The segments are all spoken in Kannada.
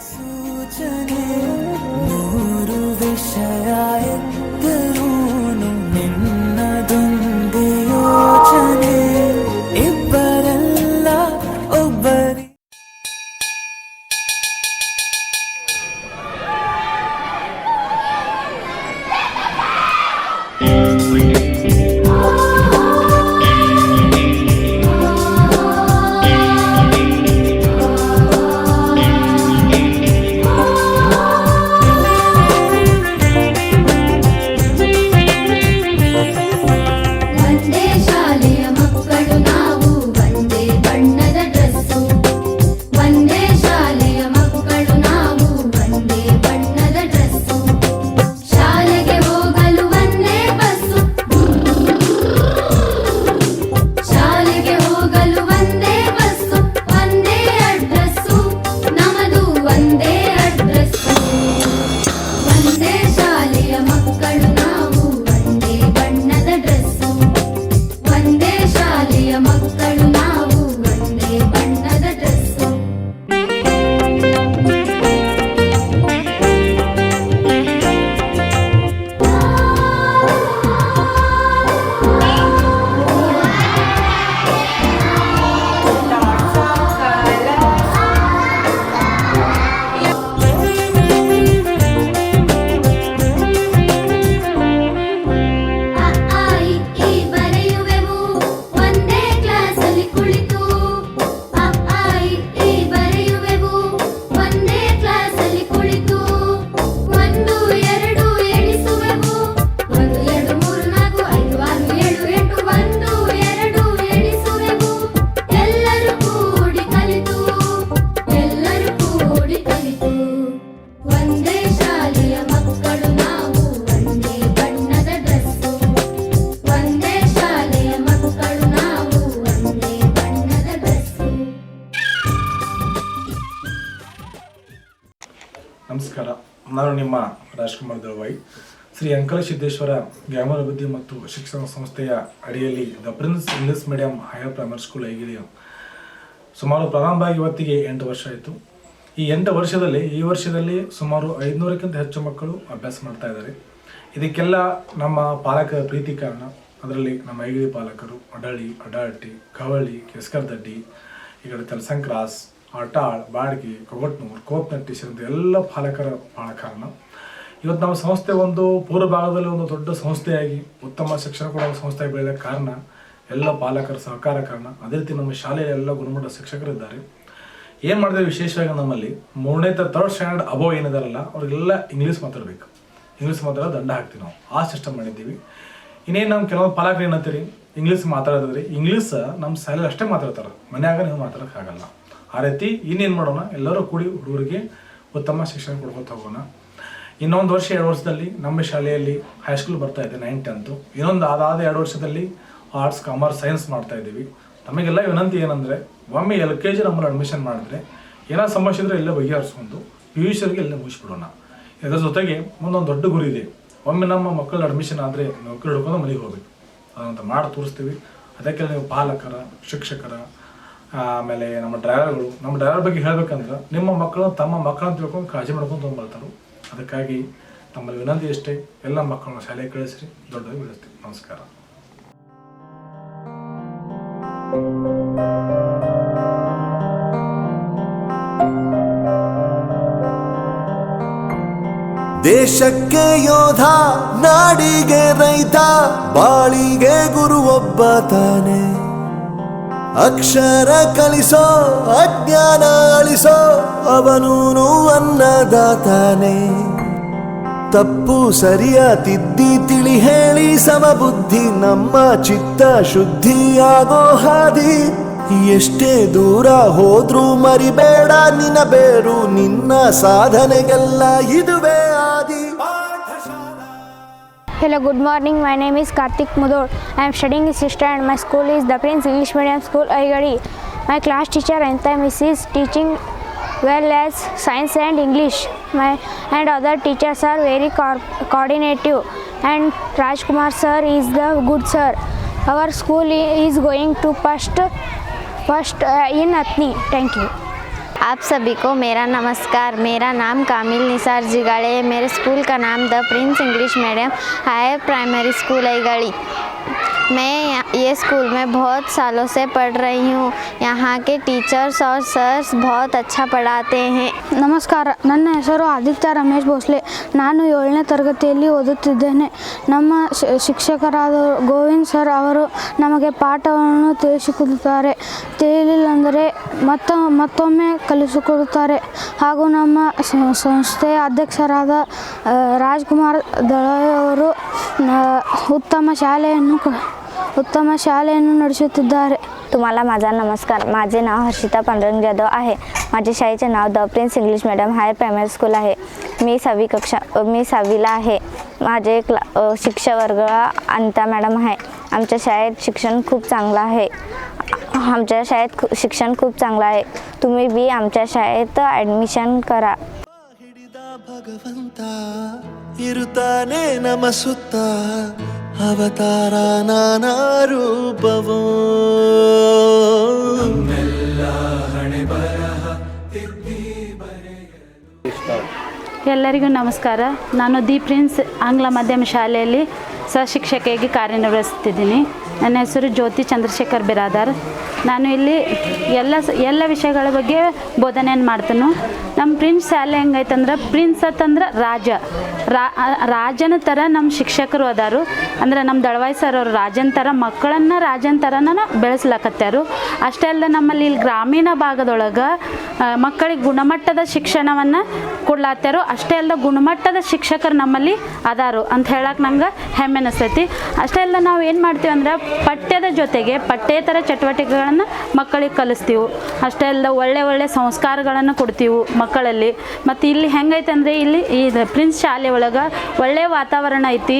ಸೂಚನೆ ನೂರು ವಿಷಯ ಎತ್ತರೂನು ನಿನ್ನದೊಂದೇ ಯೋಚನೆ ಇಬ್ಬರಲ್ಲ ಒಬ್ಬರಿ ನಮಸ್ಕಾರ. ನಾನು ನಿಮ್ಮ ರಾಜ್ಕುಮಾರ್ ದಳವಾಯಿ. ಶ್ರೀ ಅಂಕಲಸಿದ್ದೇಶ್ವರ ಗ್ರಾಮಾಭಿವೃದ್ಧಿ ಮತ್ತು ಶಿಕ್ಷಣ ಸಂಸ್ಥೆಯ ಅಡಿಯಲ್ಲಿ the prince English medium higher primary school ಐಗಿಳಿಯ ಸುಮಾರು ಪ್ರಾರಂಭವಾಗಿ ಇವತ್ತಿಗೆ 8 ವರ್ಷ ಆಯಿತು. ಈ 8 ವರ್ಷದಲ್ಲಿ ಈ ವರ್ಷದಲ್ಲಿ ಸುಮಾರು 500ಕ್ಕಿಂತ ಹೆಚ್ಚು ಮಕ್ಕಳು ಅಭ್ಯಾಸ ಮಾಡ್ತಾ ಇದ್ದಾರೆ. ಇದಕ್ಕೆಲ್ಲ ನಮ್ಮ ಪಾಲಕರ ಪ್ರೀತಿ ಕಾರಣ. ಅದರಲ್ಲಿ ನಮ್ಮ ಐಗಿಳಿ ಪಾಲಕರು ಅಡಳಿ, ಅಡಾಟಿ, ಕವಳಿ, ಕೆಸ್ಕರ್ದಡ್ಡಿ, ಈ ಕಡೆ ತಲಸಂಕ್ರಾಸ್, ಆಟಾಳ್, ಬಾಡ್ಗಿ, ಕೊಗಟ್ನೂರು, ಕೋಪ್ನಟ್ಟಿ ಸೇರಿದ ಎಲ್ಲ ಪಾಲಕರ ಭಾಳ ಕಾರಣ. ಇವತ್ತು ನಮ್ಮ ಸಂಸ್ಥೆ ಒಂದು ಪೂರ್ವ ಭಾಗದಲ್ಲಿ ಒಂದು ದೊಡ್ಡ ಸಂಸ್ಥೆಯಾಗಿ ಉತ್ತಮ ಶಿಕ್ಷಣ ಕೊಡೋ ಸಂಸ್ಥೆಯಾಗಿ ಬೆಳೆಯೋಕ್ಕೆ ಕಾರಣ ಎಲ್ಲ ಪಾಲಕರ ಸಹಕಾರ ಕಾರಣ. ಅದೇ ರೀತಿ ನಮ್ಮ ಶಾಲೆಯಲ್ಲಿ ಎಲ್ಲ ಗುಣಮಟ್ಟ ಶಿಕ್ಷಕರಿದ್ದಾರೆ. ಏನು ಮಾಡಿದ್ರೆ ವಿಶೇಷವಾಗಿ ನಮ್ಮಲ್ಲಿ 3ನೇ ಥರ್ಡ್ ಸ್ಟ್ಯಾಂಡರ್ಡ್ ಅಬೋವ್ ಏನಿದಾರಲ್ಲ ಅವ್ರಿಗೆಲ್ಲ ಇಂಗ್ಲೀಷ್ ಮಾತಾಡಬೇಕು. ಇಂಗ್ಲೀಷ್ ಮಾತಾಡೋ ದಂಡ ಹಾಕ್ತೀವಿ ನಾವು. ಆ ಸಿಸ್ಟಮ್ ಮಾಡಿದ್ದೀವಿ. ಇನ್ನೇನು ನಮ್ಮ ಕೆಲವೊಂದು ಪಾಲಕರು ಏನಂತೀರಿ, ಇಂಗ್ಲೀಷ್ ಮಾತಾಡೋದ್ರಿ, ಇಂಗ್ಲೀಷ್ ನಮ್ಮ ಶಾಲೆಯಲ್ಲಿ ಅಷ್ಟೇ ಮಾತಾಡ್ತಾರೆ, ಮನ್ಯಾಗ ನೀವು ಮಾತಾಡೋಕ್ಕಾಗಲ್ಲ. ಆ ರೀತಿ ಇನ್ನೇನು ಮಾಡೋಣ, ಎಲ್ಲರೂ ಕೂಡಿ ಹುಡುಗರಿಗೆ ಉತ್ತಮ ಶಿಕ್ಷಣ ಕೊಡ್ಕೊತ ಹೋಗೋಣ. ಇನ್ನೊಂದು ವರ್ಷ 2 ವರ್ಷದಲ್ಲಿ ನಮ್ಮ ಶಾಲೆಯಲ್ಲಿ ಹೈಸ್ಕೂಲ್ ಬರ್ತಾ ಇದೆ 9th 10th. ಇನ್ನೊಂದು ಅದಾದ 2 ವರ್ಷದಲ್ಲಿ ಆರ್ಟ್ಸ್, ಕಾಮರ್ಸ್, ಸೈನ್ಸ್ ಮಾಡ್ತಾ ಇದ್ದೀವಿ. ನಮಗೆಲ್ಲ ವಿನಂತಿ ಏನಂದರೆ, ಒಮ್ಮೆ LKG ನಮ್ಮಲ್ಲಿ ಅಡ್ಮಿಷನ್ ಮಾಡಿದ್ರೆ ಏನೋ ಸಮಸ್ಯೆ ಇದ್ದರೆ ಎಲ್ಲ ಬಗೆಹರಿಸ್ಕೊಂಡು PUCವರೆಗೆ ಎಲ್ಲ ಮುಗಿಸ್ಬಿಡೋಣ. ಇದರ ಜೊತೆಗೆ ಮುಂದೊಂದು ದೊಡ್ಡ ಗುರಿ ಇದೆ. ಒಮ್ಮೆ ನಮ್ಮ ಮಕ್ಕಳ ಅಡ್ಮಿಷನ್ ಆದರೆ ನೌಕರಿ ಹಿಡ್ಕೊಂಡು ಮನೆಗೆ ಹೋಗ್ಬೇಕು. ಅದಂತ ಮಾಡಿ ತೋರಿಸ್ತೀವಿ. ಅದಕ್ಕೆ ನೀವು ಪಾಲಕರ, ಶಿಕ್ಷಕರ, ಆಮೇಲೆ ನಮ್ಮ ಡ್ರೈವರ್ ಬಗ್ಗೆ ಹೇಳ್ಬೇಕಂದ್ರೆ ನಿಮ್ಮ ಮಕ್ಕಳು ತಮ್ಮ ಮಕ್ಕಳನ್ನ ತಿಳ್ಕೊಂಡು ಕಾಳಜಿ ಮಾಡ್ಕೊಂಡು ತೊಗೊಂಡ್ಬರ್ತಾರೆ. ಅದಕ್ಕಾಗಿ ನಮ್ಮಲ್ಲಿ ವಿನಂತಿ ಅಷ್ಟೇ, ಎಲ್ಲ ಮಕ್ಕಳನ್ನ ಶಾಲೆಗೆ ಕಳಿಸ್ರಿ, ದೊಡ್ಡದಾಗಿ ಬೆಳೆಸ್ತೀವಿ. ನಮಸ್ಕಾರ. ದೇಶಕ್ಕೆ ಯೋಧ, ನಾಡಿಗೆ ರೈತ, ಬಾಳಿಗೆ ಗುರು ಒಬ್ಬ ತಾನೆ. ಅಕ್ಷರ ಕಲಿಸೋ, ಅಜ್ಞಾನ ಅಳಿಸೋ, ಅವನೂನು ಅನ್ನದಾತಾನೆ. ತಪ್ಪು ಸರಿಯ ತಿದ್ದಿ ತಿಳಿ ಹೇಳಿ ಸಮಬುದ್ಧಿ ನಮ್ಮ ಚಿತ್ತ ಶುದ್ಧಿಯಾಗೋ ಹಾದಿ. ಎಷ್ಟೇ ದೂರ ಹೋದ್ರೂ ಮರಿಬೇಡ ನಿನ್ನ ಬೇರು, ನಿನ್ನ ಸಾಧನೆಗೆಲ್ಲ ಇದುವೇ ಆದಿ. Hello, good morning. My name is Karthik Mudor. I am studying in 6th and my school is the Prince English Medium School, Aigadi. My class teacher Anita Miss is teaching well as science and English. And other teachers are very coordinative. And Rajkumar sir is the good sir. Our school is going to first in Athni. Thank you. आप सभी को मेरा नमस्कार। मेरा नाम कामिल निसार जिगाड़े है। मेरे स्कूल का नाम the prince English medium higher primary school Aigali. मैं ये स्कूल में बहुत सालों से पढ़ रही हूँ। यहाँ के टीचर्स और सर्स बहुत अच्छा पढ़ाते हैं। ನಮಸ್ಕಾರ, ನನ್ನ ಹೆಸರು ಆದಿತ್ಯ ರಮೇಶ್ ಭೋಸ್ಲೆ. ನಾನು 7ನೇ ತರಗತಿಯಲ್ಲಿ ಓದುತ್ತಿದ್ದೇನೆ. ನಮ್ಮ ಶಿಕ್ಷಕರಾದ ಗೋವಿಂದ್ ಸರ್ ಅವರು ನಮಗೆ ಪಾಠವನ್ನು ತಿಳಿಸಿಕೊಡುತ್ತಾರೆ. ತಿಳಿಲಿಲ್ಲಂದರೆ ಮತ್ತೊಮ್ಮೆ ಕಲಿಸಿಕೊಡುತ್ತಾರೆ. ಹಾಗೂ ನಮ್ಮ ಸಂಸ್ಥೆಯ ಅಧ್ಯಕ್ಷರಾದ ರಾಜ್ಕುಮಾರ್ ದಳವಾಯಿ ಅವರು उत्तम शालेಯನ್ನು ನಡೆಸುತ್ತಿದ್ದಾರೆ. तुम्हाला माझा नमस्कार. माझे नाव हर्षिता पांडुरंग जाधव आहे. माझ्या शाळेचे नाव the Prince English medium higher primary school आहे. मी 6वीला आहे. माझे शिक्षक वर्ग अनिता मॅडम आहे. आमच्या शाळेत शिक्षण खूप चांगलं आहे. तुम्ही बी आमच्या शाळेत ॲडमिशन करा. ಭಗವಂತ ಇರುತ್ತಾನೆ ನಮ ಸುತ್ತ ಅವತಾರ ನಾನಾ ರೂಪವೋ ಎಲ್ಲರಿಗೂ ನಮಸ್ಕಾರ. ನಾನು ದಿ ಪ್ರಿನ್ಸ್ ಆಂಗ್ಲ ಮಾಧ್ಯಮ ಶಾಲೆಯಲ್ಲಿ ಸಹಶಿಕ್ಷಕಿಯಾಗಿ ಕಾರ್ಯನಿರ್ವಹಿಸ್ತಿದ್ದೀನಿ. ನನ್ನ ಹೆಸರು ಜ್ಯೋತಿ ಚಂದ್ರಶೇಖರ್ ಬಿರಾದಾರ್. ನಾನು ಇಲ್ಲಿ ಎಲ್ಲ ವಿಷಯಗಳ ಬಗ್ಗೆ ಬೋಧನೆಯನ್ನು ಮಾಡ್ತೀನಿ. ನಮ್ಮ ಪ್ರಿನ್ಸ್ ಶಾಲೆ ಹೆಂಗೈತಂದ್ರೆ, ಪ್ರಿನ್ಸ್ ಅಂತಂದ್ರೆ ರಾಜನ ಥರ ನಮ್ಮ ಶಿಕ್ಷಕರು ಅದಾರು. ಅಂದ್ರೆ ನಮ್ಮ ದಳವಾಯಿ ಸರ್ ಅವರು ರಾಜನ ಥರ ಮಕ್ಕಳನ್ನು ರಾಜನ ಥರನ ಬೆಳೆಸ್ಲಕತ್ಯಾರು. ಅಷ್ಟೇ ಅಲ್ಲ, ನಮ್ಮಲ್ಲಿ ಇಲ್ಲಿ ಗ್ರಾಮೀಣ ಭಾಗದೊಳಗೆ ಮಕ್ಕಳಿಗೆ ಗುಣಮಟ್ಟದ ಶಿಕ್ಷಣವನ್ನು ಕೊಡ್ಲಾತ್ಯಾರು. ಅಷ್ಟೇ ಅಲ್ಲ, ಗುಣಮಟ್ಟದ ಶಿಕ್ಷಕರು ನಮ್ಮಲ್ಲಿ ಅದಾರು ಅಂತ ಹೇಳಕ್ಕೆ ನಂಗೆ ಹೆಮ್ಮೆ ಅನಿಸ್ತೈತಿ. ಅಷ್ಟೇ ಅಲ್ಲ, ನಾವು ಏನು ಮಾಡ್ತೀವಿ ಅಂದ್ರೆ ಪಠ್ಯದ ಜೊತೆಗೆ ಪಠ್ಯೇತರ ಚಟುವಟಿಕೆಗಳನ್ನು ಮಕ್ಕಳಿಗೆ ಕಲಿಸ್ತೀವಿ. ಅಷ್ಟೇ ಅಲ್ಲ, ಒಳ್ಳೆ ಸಂಸ್ಕಾರಗಳನ್ನು ಕೊಡ್ತೀವಿ ಮಕ್ಕಳಲ್ಲಿ. ಮತ್ತು ಇಲ್ಲಿ ಹೆಂಗೈತೆ ಅಂದರೆ, ಇಲ್ಲಿ ಈ ಪ್ರಿನ್ಸ್ ಶಾಲೆ ಒಳಗೆ ಒಳ್ಳೆಯ ವಾತಾವರಣ ಐತಿ.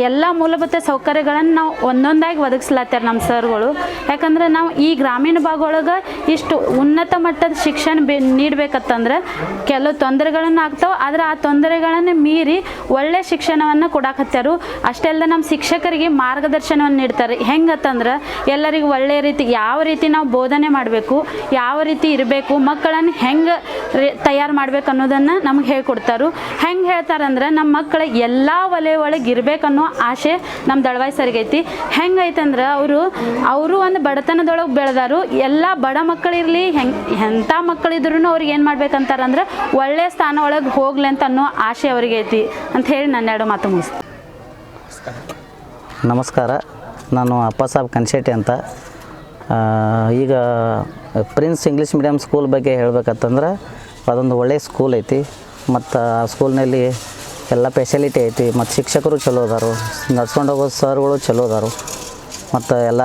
ಎಲ್ಲ ಮೂಲಭೂತ ಸೌಕರ್ಯಗಳನ್ನು ನಾವು ಒಂದೊಂದಾಗಿ ಒದಗಿಸ್ಲಾತ್ತಾರೆ ನಮ್ಮ ಸರ್ಗಳು. ಯಾಕಂದರೆ ನಾವು ಈ ಗ್ರಾಮೀಣ ಭಾಗ ಒಳಗೆ ಇಷ್ಟು ಉನ್ನತ ಮಟ್ಟದ ಶಿಕ್ಷಣ ನೀಡಬೇಕಂತಂದ್ರೆ ಕೆಲವು ತೊಂದರೆಗಳನ್ನು ಆಗ್ತಾವೆ. ಆದರೆ ಆ ತೊಂದರೆಗಳನ್ನು ಮೀರಿ ಒಳ್ಳೆ ಶಿಕ್ಷಣವನ್ನು ಕೊಡಾಕತ್ಯಾರು. ಅಷ್ಟೇ ಅಲ್ಲ, ನಮ್ಮ ಶಿಕ್ಷಕರಿಗೆ ಮಾರ್ಗದರ್ಶನವನ್ನು ನೀಡ್ತಾರೆ. ಹೆಂಗತ್ತಂದ್ರೆ ಎಲ್ಲರಿಗೂ ಒಳ್ಳೆಯ ರೀತಿ ಯಾವ ರೀತಿ ನಾವು ಬೋಧನೆ ಮಾಡಬೇಕು, ಯಾವ ರೀತಿ ಇರಬೇಕು, ಮಕ್ಕಳನ್ನು ಹೆಂಗೆ ತಯಾರು ಮಾಡ್ಬೇಕು ಅನ್ನೋದನ್ನು ನಮ್ಗೆ ಹೇಳ್ಕೊಡ್ತಾರೆ. ಹೆಂಗೆ ಹೇಳ್ತಾರಂದ್ರೆ, ನಮ್ಮ ಮಕ್ಕಳು ಎಲ್ಲ ವಲಯ ಒಳಗೆ ಇರಬೇಕನ್ನೋ ಆಸೆ ನಮ್ಮ ದಳವಾಯಿ ಸರ್ಗೈತಿ. ಹೆಂಗೈತಂದ್ರೆ ಅವರು ಒಂದು ಬಡತನದೊಳಗೆ ಬೆಳೆದಾರು. ಎಲ್ಲ ಬಡ ಮಕ್ಕಳಿರಲಿ, ಎಂಥ ಮಕ್ಕಳಿದ್ರೂ ಅವ್ರಿಗೆ ಏನು ಮಾಡ್ಬೇಕಂತಾರಂದ್ರೆ ಒಳ್ಳೆಯ ಸ್ಥಾನ ಒಳಗೆ ಹೋಗ್ಲಿ ಅಂತ ಅನ್ನೋ ಆಸೆ ಅವ್ರಿಗೆ ಐತಿ ಅಂತ ಹೇಳಿ ನನ್ನ 2 ಮಾತು ಮುಗಿಸ್ತೀನಿ. ನಮಸ್ಕಾರ, ನಾನು ಅಪ್ಪಸಾಬ್ ಕನ್ಶೆಟ್ಟಿ ಅಂತ. ಈಗ ಪ್ರಿನ್ಸ್ ಇಂಗ್ಲೀಷ್ ಮೀಡಿಯಮ್ ಸ್ಕೂಲ್ ಬಗ್ಗೆ ಹೇಳ್ಬೇಕಂತಂದ್ರೆ, ಅದೊಂದು ಒಳ್ಳೆಯ ಸ್ಕೂಲ್ ಐತಿ. ಮತ್ತು ಆ ಸ್ಕೂಲ್ನಲ್ಲಿ ಎಲ್ಲ ಫೆಸಿಲಿಟಿ ಐತಿ. ಮತ್ತು ಶಿಕ್ಷಕರು ಚಲೋ ಅದಾರು, ನಡ್ಸ್ಕೊಂಡು ಹೋಗೋ ಸರ್ಗಳು ಚಲೋ ಅದಾರು. ಮತ್ತು ಎಲ್ಲ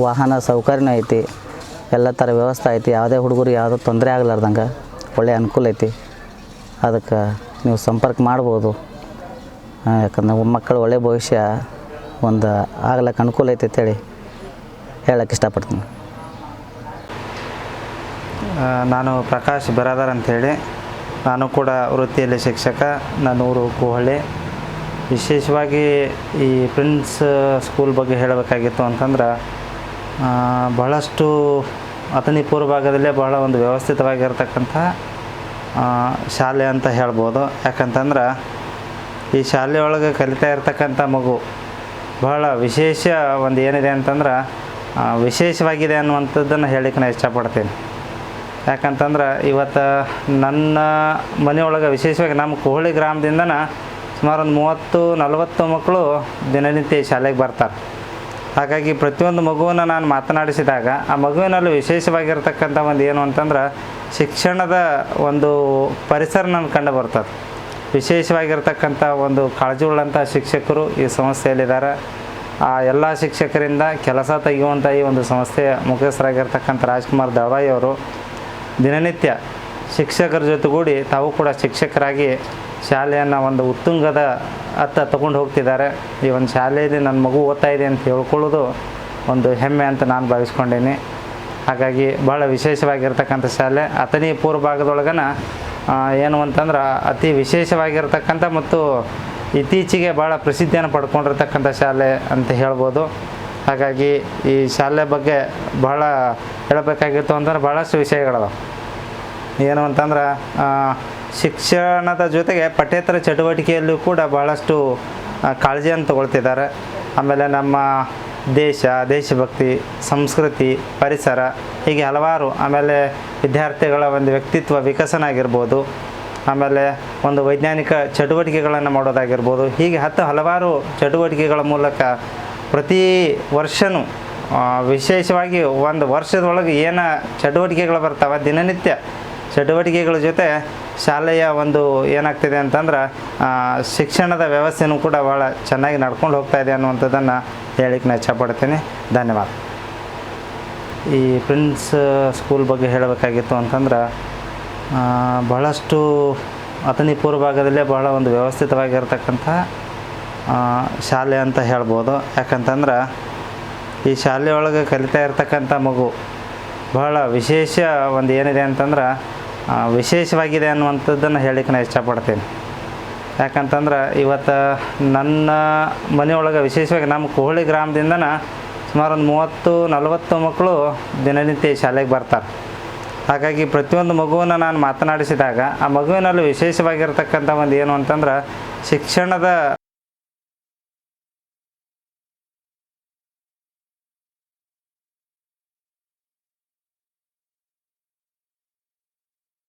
ವಾಹನ ಸೌಕರ್ಯನೂ ಐತಿ, ಎಲ್ಲ ಥರ ವ್ಯವಸ್ಥೆ ಐತಿ. ಯಾವುದೇ ಹುಡುಗರು ಯಾವುದೋ ತೊಂದರೆ ಆಗ್ಲಾರ್ದಂಗೆ ಒಳ್ಳೆಯ ಅನುಕೂಲ ಐತಿ. ಅದಕ್ಕೆ ನೀವು ಸಂಪರ್ಕ ಮಾಡ್ಬೋದು. ಯಾಕಂದ್ರೆ ಮಕ್ಕಳು ಒಳ್ಳೆಯ ಭವಿಷ್ಯ ಒಂದು ಆಗ್ಲಕ್ಕೆ ಅನುಕೂಲ ಐತೆ ಅಂತೇಳಿ ಹೇಳಕ್ಕೆ ಇಷ್ಟಪಡ್ತೀನಿ. ನಾನು ಪ್ರಕಾಶ್ ಬಿರಾದಾರ್ ಅಂಥೇಳಿ, ನಾನು ಕೂಡ ವೃತ್ತಿಯಲ್ಲಿ ಶಿಕ್ಷಕ. ನನ್ನ ಊರು ಕೂಹಳ್ಳಿ. ವಿಶೇಷವಾಗಿ ಈ ಪ್ರಿನ್ಸ್ ಸ್ಕೂಲ್ ಬಗ್ಗೆ ಹೇಳಬೇಕಾಗಿತ್ತು ಅಂತಂದ್ರೆ, ಬಹಳಷ್ಟು ಅಥಣಿ ಪೂರ್ವ ಭಾಗದಲ್ಲೇ ಬಹಳ ಒಂದು ವ್ಯವಸ್ಥಿತವಾಗಿರ್ತಕ್ಕಂಥ ಶಾಲೆ ಅಂತ ಹೇಳ್ಬೋದು. ಯಾಕಂತಂದ್ರೆ ಈ ಶಾಲೆಯೊಳಗೆ ಕಲಿತಾ ಇರ್ತಕ್ಕಂಥ ಮಗು ಬಹಳ ವಿಶೇಷ ಒಂದು ಏನಿದೆ ಅಂತಂದ್ರೆ ವಿಶೇಷವಾಗಿದೆ ಅನ್ನುವಂಥದ್ದನ್ನು ಹೇಳಲಿಕ್ಕೆ ನಾನು ಇಷ್ಟಪಡ್ತೀನಿ. ಯಾಕಂತಂದ್ರೆ ಇವತ್ತು ನನ್ನ ಮನೆಯೊಳಗೆ ವಿಶೇಷವಾಗಿ ನಮ್ಮ ಕೂಹಳ್ಳಿ ಗ್ರಾಮದಿಂದನ ಸುಮಾರು ಒಂದು 30-40 ಮಕ್ಕಳು ದಿನನಿತ್ಯ ಶಾಲೆಗೆ ಬರ್ತಾರೆ. ಹಾಗಾಗಿ ಪ್ರತಿಯೊಂದು ಮಗುವನ್ನು ನಾನು ಮಾತನಾಡಿಸಿದಾಗ ಆ ಮಗುವಿನಲ್ಲಿ ವಿಶೇಷವಾಗಿರ್ತಕ್ಕಂಥ ಒಂದು ಏನು ಅಂತಂದ್ರೆ ಶಿಕ್ಷಣದ ಒಂದು ಪರಿಸರ ನನಗೆ ಕಂಡು ಬರ್ತದೆ. ವಿಶೇಷವಾಗಿರ್ತಕ್ಕಂಥ ಒಂದು ಕಾಳಜಿ ಉಳ್ಳಂಥ ಶಿಕ್ಷಕರು ಈ ಸಂಸ್ಥೆಯಲ್ಲಿದ್ದಾರೆ. ಆ ಎಲ್ಲ ಶಿಕ್ಷಕರಿಂದ ಕೆಲಸ ತೆಗೆಯುವಂಥ ಈ ಒಂದು ಸಂಸ್ಥೆಯ ಮುಖ್ಯಸ್ಥರಾಗಿರ್ತಕ್ಕಂಥ ರಾಜ್ಕುಮಾರ್ ದಳವಾಯಿ ಅವರು ದಿನನಿತ್ಯ ಶಿಕ್ಷಕರ ಜೊತೆಗೂಡಿ ತಾವು ಕೂಡ ಶಿಕ್ಷಕರಾಗಿ ಶಾಲೆಯನ್ನು ಒಂದು ಉತ್ತುಂಗದ ಅತ್ತ ತಗೊಂಡು ಹೋಗ್ತಿದ್ದಾರೆ. ಈ ಒಂದು ಶಾಲೆಯಲ್ಲಿ ನನ್ನ ಮಗು ಓದ್ತಾ ಇದೆ ಅಂತ ಹೇಳ್ಕೊಳ್ಳೋದು ಒಂದು ಹೆಮ್ಮೆ ಅಂತ ನಾನು ಭಾವಿಸ್ಕೊಂಡೀನಿ. ಹಾಗಾಗಿ ಭಾಳ ವಿಶೇಷವಾಗಿರ್ತಕ್ಕಂಥ ಶಾಲೆ. ಅಥಣಿ ಪೂರ್ವ ಭಾಗದೊಳಗನ ಏನು ಅಂತಂದ್ರೆ ಅತಿ ವಿಶೇಷವಾಗಿರ್ತಕ್ಕಂಥ ಮತ್ತು ಇತ್ತೀಚೆಗೆ ಭಾಳ ಪ್ರಸಿದ್ಧಿಯನ್ನು ಪಡ್ಕೊಂಡಿರ್ತಕ್ಕಂಥ ಶಾಲೆ ಅಂತ ಹೇಳ್ಬೋದು. ಹಾಗಾಗಿ ಈ ಶಾಲೆ ಬಗ್ಗೆ ಭಾಳ ಹೇಳಬೇಕಾಗಿತ್ತು ಅಂತಂದ್ರೆ ಭಾಳಷ್ಟು ವಿಷಯಗಳವ. ಏನು ಅಂತಂದ್ರೆ ಶಿಕ್ಷಣದ ಜೊತೆಗೆ ಪಠ್ಯೇತರ ಚಟುವಟಿಕೆಯಲ್ಲೂ ಕೂಡ ಭಾಳಷ್ಟು ಕಾಳಜಿಯನ್ನು ತಗೊಳ್ತಿದ್ದಾರೆ. ಆಮೇಲೆ ನಮ್ಮ ದೇಶಭಕ್ತಿ, ಸಂಸ್ಕೃತಿ, ಪರಿಸರ ಹೀಗೆ ಹಲವಾರು, ಆಮೇಲೆ ವಿದ್ಯಾರ್ಥಿಗಳ ಒಂದು ವ್ಯಕ್ತಿತ್ವ ವಿಕಸನ ಆಗಿರ್ಬೋದು, ಆಮೇಲೆ ಒಂದು ವೈಜ್ಞಾನಿಕ ಚಟುವಟಿಕೆಗಳನ್ನು ಮಾಡೋದಾಗಿರ್ಬೋದು, ಹೀಗೆ ಹಲವಾರು ಚಟುವಟಿಕೆಗಳ ಮೂಲಕ ಪ್ರತಿ ವರ್ಷವೂ ವಿಶೇಷವಾಗಿ ಒಂದು ವರ್ಷದೊಳಗೆ ಏನು ಚಟುವಟಿಕೆಗಳು ಬರ್ತಾವೆ, ದಿನನಿತ್ಯ ಚಟುವಟಿಕೆಗಳ ಜೊತೆ ಶಾಲೆಯ ಒಂದು ಏನಾಗ್ತಿದೆ ಅಂತಂದ್ರೆ ಶಿಕ್ಷಣದ ವ್ಯವಸ್ಥೆಯೂ ಕೂಡ ಭಾಳ ಚೆನ್ನಾಗಿ ನಡ್ಕೊಂಡು ಹೋಗ್ತಾ ಇದೆ ಅನ್ನುವಂಥದ್ದನ್ನು ಹೇಳಿಕ್ಕೆ ನಾನು ಇಷ್ಟಪಡ್ತೀನಿ. ಧನ್ಯವಾದ. ಈ ಪ್ರಿನ್ಸ್ ಸ್ಕೂಲ್ ಬಗ್ಗೆ ಹೇಳಬೇಕಾಗಿತ್ತು ಅಂತಂದ್ರೆ ಬಹಳಷ್ಟು ಅಥಣಿ ಪೂರ್ವ ಭಾಗದಲ್ಲೇ ಬಹಳ ಒಂದು ವ್ಯವಸ್ಥಿತವಾಗಿರ್ತಕ್ಕಂಥ ಶಾಲೆ ಅಂತ ಹೇಳ್ಬೋದು. ಯಾಕಂತಂದ್ರೆ ಈ ಶಾಲೆಯೊಳಗೆ ಕಲಿತಾ ಇರ್ತಕ್ಕಂಥ ಮಗು ಬಹಳ ವಿಶೇಷ ಒಂದು ಏನಿದೆ ಅಂತಂದ್ರೆ ವಿಶೇಷವಾಗಿದೆ ಅನ್ನುವಂಥದ್ದನ್ನು ಹೇಳಿಕ್ಕೆ ನಾನು ಇಷ್ಟಪಡ್ತೀನಿ. ಯಾಕಂತಂದ್ರೆ ಇವತ್ತು ನನ್ನ ಮನೆಯೊಳಗೆ ವಿಶೇಷವಾಗಿ ನಮ್ಮ ಕೋಹಳಿ ಗ್ರಾಮದಿಂದನ ಸುಮಾರು ಒಂದು 30-40 ಮಕ್ಕಳು ದಿನನಿತ್ಯ ಶಾಲೆಗೆ ಬರ್ತಾರೆ. ಹಾಗಾಗಿ ಪ್ರತಿಯೊಂದು ಮಗುವನ್ನು ನಾನು ಮಾತನಾಡಿಸಿದಾಗ ಆ ಮಗುವಿನಲ್ಲಿ ವಿಶೇಷವಾಗಿರ್ತಕ್ಕಂಥ ಒಂದು ಏನು ಅಂತಂದ್ರೆ ಶಿಕ್ಷಣದ